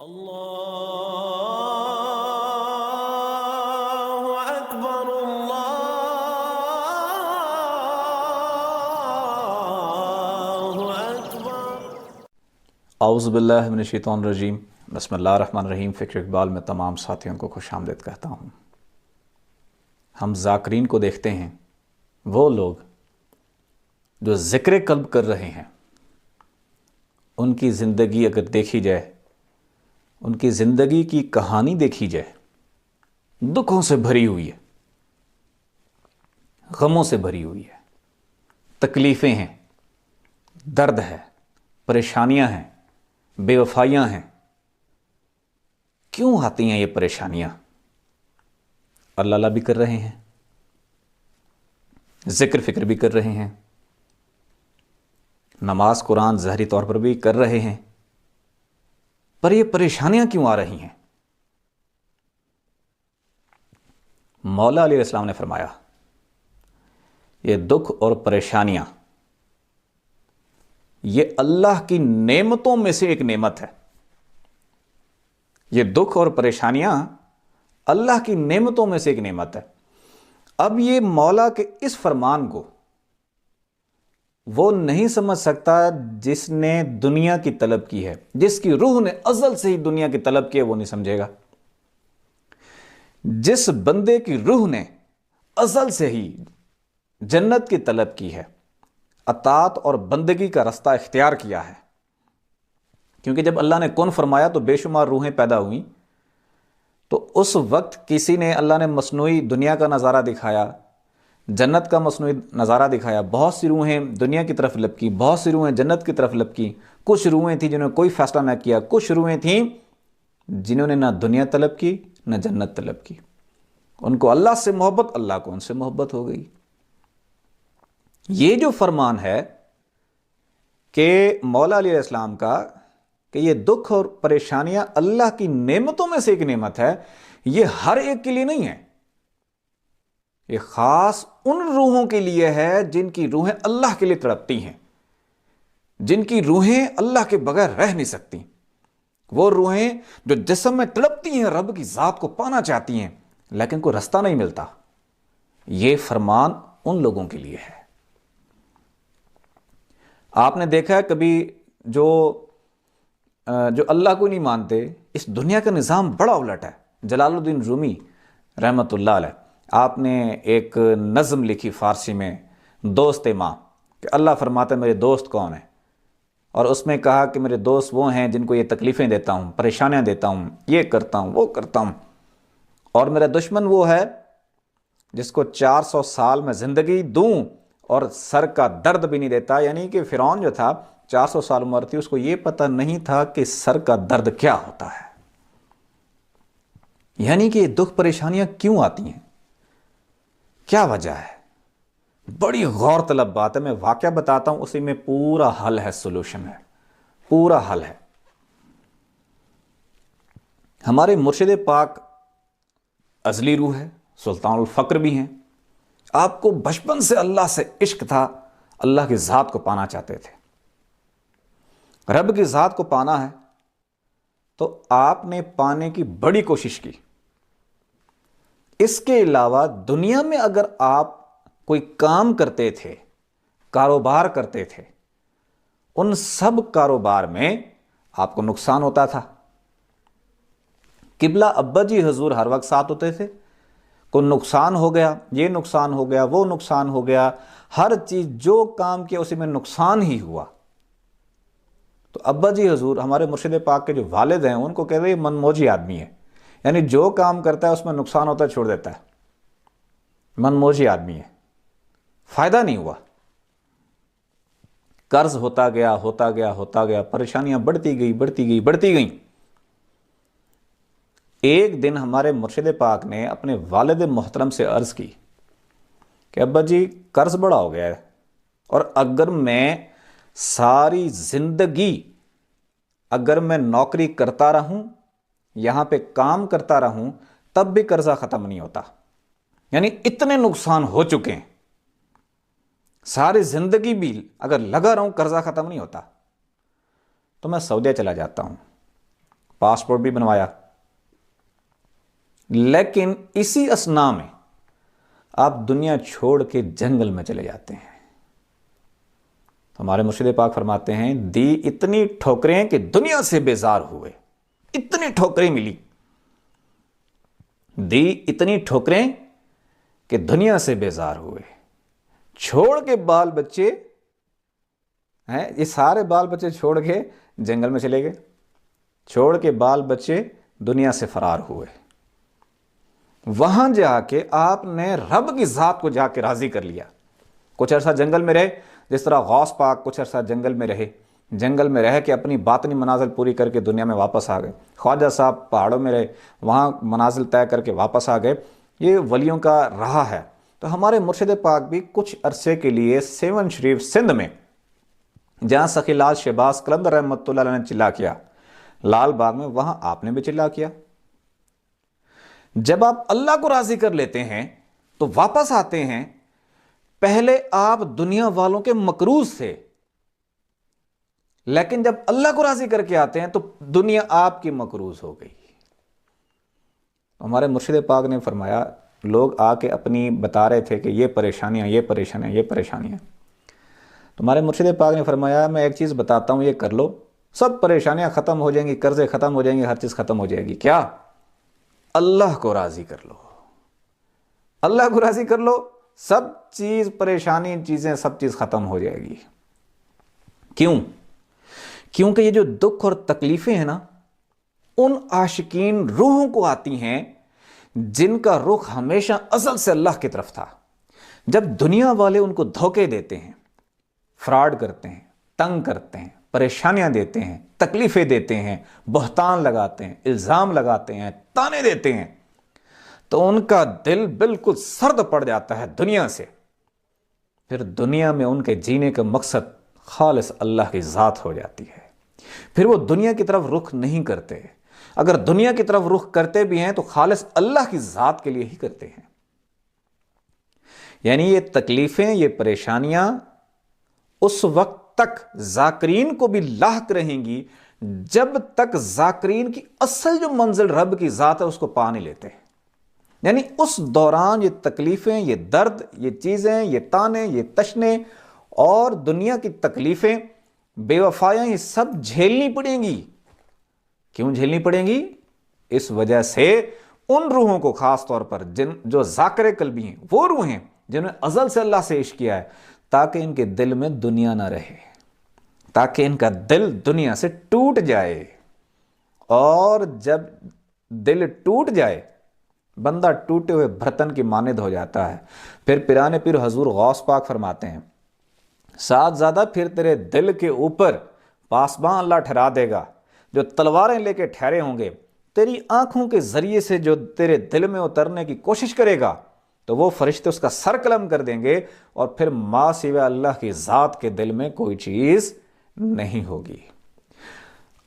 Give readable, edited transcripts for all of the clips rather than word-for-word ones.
اللہ اکبر اللہ اکبر۔ اعوذ باللہ من الشیطان الرجیم، بسم اللہ الرحمن الرحیم۔ فکر اقبال میں تمام ساتھیوں کو خوش آمدید کہتا ہوں۔ ہم ذاکرین کو دیکھتے ہیں، وہ لوگ جو ذکر قلب کر رہے ہیں، ان کی زندگی اگر دیکھی جائے، ان کی زندگی کی کہانی دیکھی جائے، دکھوں سے بھری ہوئی ہے، غموں سے بھری ہوئی ہے، تکلیفیں ہیں، درد ہے، پریشانیاں ہیں، بے وفائیاں ہیں۔ کیوں آتی ہیں یہ پریشانیاں؟ اللہ اللہ بھی کر رہے ہیں، ذکر فکر بھی کر رہے ہیں، نماز قرآن ظاہری طور پر بھی کر رہے ہیں، پر یہ پریشانیاں کیوں آ رہی ہیں؟ مولا علیہ السلام نے فرمایا، یہ دکھ اور پریشانیاں یہ اللہ کی نعمتوں میں سے ایک نعمت ہے۔ یہ دکھ اور پریشانیاں اللہ کی نعمتوں میں سے ایک نعمت ہے۔ اب یہ مولا کے اس فرمان کو وہ نہیں سمجھ سکتا جس نے دنیا کی طلب کی ہے، جس کی روح نے ازل سے ہی دنیا کی طلب کی ہے، وہ نہیں سمجھے گا۔ جس بندے کی روح نے ازل سے ہی جنت کی طلب کی ہے، اطاعت اور بندگی کا رستہ اختیار کیا ہے، کیونکہ جب اللہ نے کن فرمایا تو بے شمار روحیں پیدا ہوئیں، تو اس وقت کسی نے اللہ نے مصنوعی دنیا کا نظارہ دکھایا، جنت کا مصنوعی نظارہ دکھایا، بہت سی روحیں دنیا کی طرف لپکی، بہت سی روحیں جنت کی طرف لپکی۔ کچھ روحیں تھیں جنہوں نے کوئی فیصلہ نہ کیا، کچھ روحیں تھیں جنہوں نے نہ دنیا طلب کی نہ جنت طلب کی۔ ان کو اللہ سے محبت، اللہ کو ان سے محبت ہو گئی۔ یہ جو فرمان ہے کہ مولا علیہ السلام کا کہ یہ دکھ اور پریشانیاں اللہ کی نعمتوں میں سے ایک نعمت ہے، یہ ہر ایک کے لیے نہیں ہے، یہ خاص ان روحوں کے لیے ہے جن کی روحیں اللہ کے لیے تڑپتی ہیں، جن کی روحیں اللہ کے بغیر رہ نہیں سکتی، وہ روحیں جو جسم میں تڑپتی ہیں، رب کی ذات کو پانا چاہتی ہیں لیکن کوئی رستہ نہیں ملتا۔ یہ فرمان ان لوگوں کے لیے ہے۔ آپ نے دیکھا ہے کبھی جو اللہ کو نہیں مانتے، اس دنیا کا نظام بڑا الٹ ہے۔ جلال الدین رومی رحمۃ اللہ علیہ، آپ نے ایک نظم لکھی فارسی میں، دوست ماں، کہ اللہ فرماتا ہے میرے دوست کون ہیں، اور اس میں کہا کہ میرے دوست وہ ہیں جن کو یہ تکلیفیں دیتا ہوں، پریشانیاں دیتا ہوں، یہ کرتا ہوں، وہ کرتا ہوں، اور میرا دشمن وہ ہے جس کو 400 سال میں زندگی دوں اور سر کا درد بھی نہیں دیتا۔ یعنی کہ فرعون جو تھا 400 سال عمر تھی، اس کو یہ پتہ نہیں تھا کہ سر کا درد کیا ہوتا ہے۔ یعنی کہ یہ دکھ پریشانیاں کیوں آتی ہیں، کیا وجہ ہے؟ بڑی غور طلب بات ہے، میں واقعہ بتاتا ہوں، اسی میں پورا حل ہے، سولوشن ہے، پورا حل ہے۔ ہمارے مرشد پاک ازلی روح ہے، سلطان الفقر بھی ہیں، آپ کو بچپن سے اللہ سے عشق تھا، اللہ کی ذات کو پانا چاہتے تھے۔ رب کی ذات کو پانا ہے تو آپ نے پانے کی بڑی کوشش کی۔ اس کے علاوہ دنیا میں اگر آپ کوئی کام کرتے تھے، کاروبار کرتے تھے، ان سب کاروبار میں آپ کو نقصان ہوتا تھا۔ قبلہ ابا جی حضور ہر وقت ساتھ ہوتے تھے، کوئی نقصان ہو گیا، یہ نقصان ہو گیا، وہ نقصان ہو گیا، ہر چیز جو کام کیا اسی میں نقصان ہی ہوا۔ تو ابا جی حضور ہمارے مرشد پاک کے جو والد ہیں، ان کو کہتے ہیں یہ من موجی آدمی ہے، یعنی جو کام کرتا ہے اس میں نقصان ہوتا ہے چھوڑ دیتا ہے، من موجی آدمی ہے، فائدہ نہیں ہوا۔ قرض ہوتا گیا ہوتا گیا ہوتا گیا، پریشانیاں بڑھتی گئی بڑھتی گئی بڑھتی گئیں۔ ایک دن ہمارے مرشد پاک نے اپنے والد محترم سے عرض کی کہ ابا جی قرض بڑا ہو گیا ہے، اور اگر میں ساری زندگی اگر میں نوکری کرتا رہوں، یہاں پہ کام کرتا رہوں، تب بھی قرضہ ختم نہیں ہوتا، یعنی اتنے نقصان ہو چکے ہیں، ساری زندگی بھی اگر لگا رہوں قرضہ ختم نہیں ہوتا، تو میں سعودیہ چلا جاتا ہوں، پاسپورٹ بھی بنوایا، لیکن اسی اثنا میں آپ دنیا چھوڑ کے جنگل میں چلے جاتے ہیں۔ ہمارے مرشد پاک فرماتے ہیں دی اتنی ٹھوکریں کہ دنیا سے بیزار ہوئے، اتنی ٹھوکریں ملی، دی اتنی ٹھوکریں کہ دنیا سے بیزار ہوئے، چھوڑ کے بال بچے ہیں، یہ سارے بال بچے چھوڑ کے جنگل میں چلے گئے، چھوڑ کے بال بچے دنیا سے فرار ہوئے۔ وہاں جا کے آپ نے رب کی ذات کو جا کے راضی کر لیا۔ کچھ عرصہ جنگل میں رہے، جس طرح غوث پاک کچھ عرصہ جنگل میں رہے، جنگل میں رہ کے اپنی باطنی منازل پوری کر کے دنیا میں واپس آ گئے۔ خواجہ صاحب پہاڑوں میں رہے، وہاں منازل طے کر کے واپس آ گئے۔ یہ ولیوں کا رہا ہے۔ تو ہمارے مرشد پاک بھی کچھ عرصے کے لیے سیون شریف سندھ میں، جہاں سخی لال شہباز قلندر رحمۃ اللہ علیہ نے چلا کیا، لال باغ میں، وہاں آپ نے بھی چلا کیا۔ جب آپ اللہ کو راضی کر لیتے ہیں تو واپس آتے ہیں، پہلے آپ دنیا والوں کے مکروز تھے، لیکن جب اللہ کو راضی کر کے آتے ہیں تو دنیا آپ کی مکروز ہو گئی۔ ہمارے مرشد پاک نے فرمایا، لوگ آ کے اپنی بتا رہے تھے کہ یہ پریشانیاں، یہ پریشانیاں، یہ پریشانیاں، تمہارے مرشد پاک نے فرمایا میں ایک چیز بتاتا ہوں، یہ کر لو، سب پریشانیاں ختم ہو جائیں گی، قرضے ختم ہو جائیں گے، ہر چیز ختم ہو جائے گی۔ کیا؟ اللہ کو راضی کر لو، اللہ کو راضی کر لو، سب چیز، پریشانی چیزیں، سب چیز ختم ہو جائے گی۔ کیوں؟ کیونکہ یہ جو دکھ اور تکلیفیں ہیں نا، ان عاشقین روحوں کو آتی ہیں جن کا رخ ہمیشہ ازل سے اللہ کی طرف تھا۔ جب دنیا والے ان کو دھوکے دیتے ہیں، فراڈ کرتے ہیں، تنگ کرتے ہیں، پریشانیاں دیتے ہیں، تکلیفیں دیتے ہیں، بہتان لگاتے ہیں، الزام لگاتے ہیں، تانے دیتے ہیں، تو ان کا دل بالکل سرد پڑ جاتا ہے دنیا سے۔ پھر دنیا میں ان کے جینے کا مقصد خالص اللہ کی ذات ہو جاتی ہے۔ پھر وہ دنیا کی طرف رخ نہیں کرتے، اگر دنیا کی طرف رخ کرتے بھی ہیں تو خالص اللہ کی ذات کے لیے ہی کرتے ہیں۔ یعنی یہ تکلیفیں، یہ پریشانیاں اس وقت تک ذاکرین کو بھی لاحق رہیں گی جب تک ذاکرین کی اصل جو منزل رب کی ذات ہے اس کو پا نہیں لیتے۔ یعنی اس دوران یہ تکلیفیں، یہ درد، یہ چیزیں، یہ تانے، یہ تشنے اور دنیا کی تکلیفیں، بے وفایاں، یہ سب جھیلنی پڑیں گی۔ کیوں جھیلنی پڑیں گی؟ اس وجہ سے ان روحوں کو خاص طور پر جو ذاکر قلبی ہیں، وہ روح ہیں جنہوں نے ازل سے اللہ سے عشق کیا ہے، تاکہ ان کے دل میں دنیا نہ رہے، تاکہ ان کا دل دنیا سے ٹوٹ جائے۔ اور جب دل ٹوٹ جائے، بندہ ٹوٹے ہوئے برتن کی مانند ہو جاتا ہے۔ پھر پیران پیر حضور غوث پاک فرماتے ہیں، ساتھ زیادہ پھر تیرے دل کے اوپر پاسباں اللہ ٹھہرا دے گا، جو تلواریں لے کے ٹھہرے ہوں گے، تیری آنکھوں کے ذریعے سے جو تیرے دل میں اترنے کی کوشش کرے گا تو وہ فرشتے اس کا سر قلم کر دیں گے، اور پھر ما سوائے اللہ کی ذات کے دل میں کوئی چیز نہیں ہوگی۔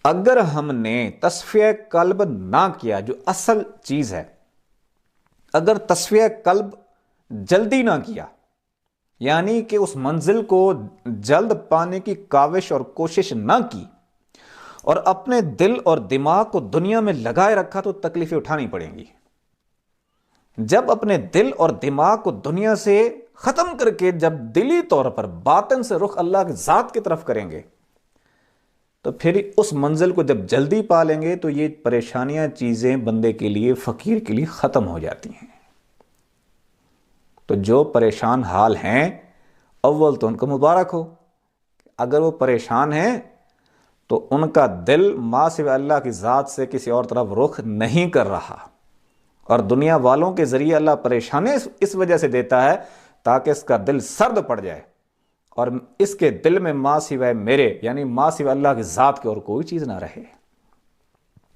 اگر ہم نے تصفیہ قلب نہ کیا، جو اصل چیز ہے، اگر تصفیہ قلب جلدی نہ کیا، یعنی کہ اس منزل کو جلد پانے کی کاوش اور کوشش نہ کی، اور اپنے دل اور دماغ کو دنیا میں لگائے رکھا، تو تکلیفیں اٹھانی پڑیں گی۔ جب اپنے دل اور دماغ کو دنیا سے ختم کر کے جب دلی طور پر باطن سے رخ اللہ کی ذات کی طرف کریں گے، تو پھر اس منزل کو جب جلدی پا لیں گے تو یہ پریشانیاں، چیزیں بندے کے لیے، فقیر کے لیے ختم ہو جاتی ہیں۔ تو جو پریشان حال ہیں، اول تو ان کو مبارک ہو۔ اگر وہ پریشان ہیں تو ان کا دل ما سوائے اللہ کی ذات سے کسی اور طرف رخ نہیں کر رہا، اور دنیا والوں کے ذریعے اللہ پریشانی اس وجہ سے دیتا ہے تاکہ اس کا دل سرد پڑ جائے، اور اس کے دل میں ما سوائے میرے، یعنی ما سوائے اللہ کی ذات کے اور کوئی چیز نہ رہے۔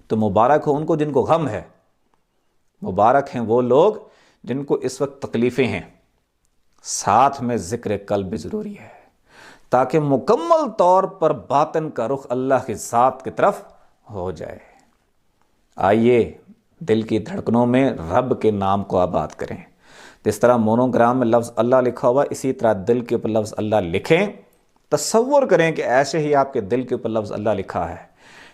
تو مبارک ہو ان کو جن کو غم ہے، مبارک ہیں وہ لوگ جن کو اس وقت تکلیفیں ہیں، ساتھ میں ذکر قلب بھی ضروری ہے، تاکہ مکمل طور پر باطن کا رخ اللہ کی ذات کی طرف ہو جائے۔ آئیے دل کی دھڑکنوں میں رب کے نام کو آباد کریں۔ جس طرح مونوگرام میں لفظ اللہ لکھا ہوا، اسی طرح دل کے اوپر لفظ اللہ لکھیں۔ تصور کریں کہ ایسے ہی آپ کے دل کے اوپر لفظ اللہ لکھا ہے،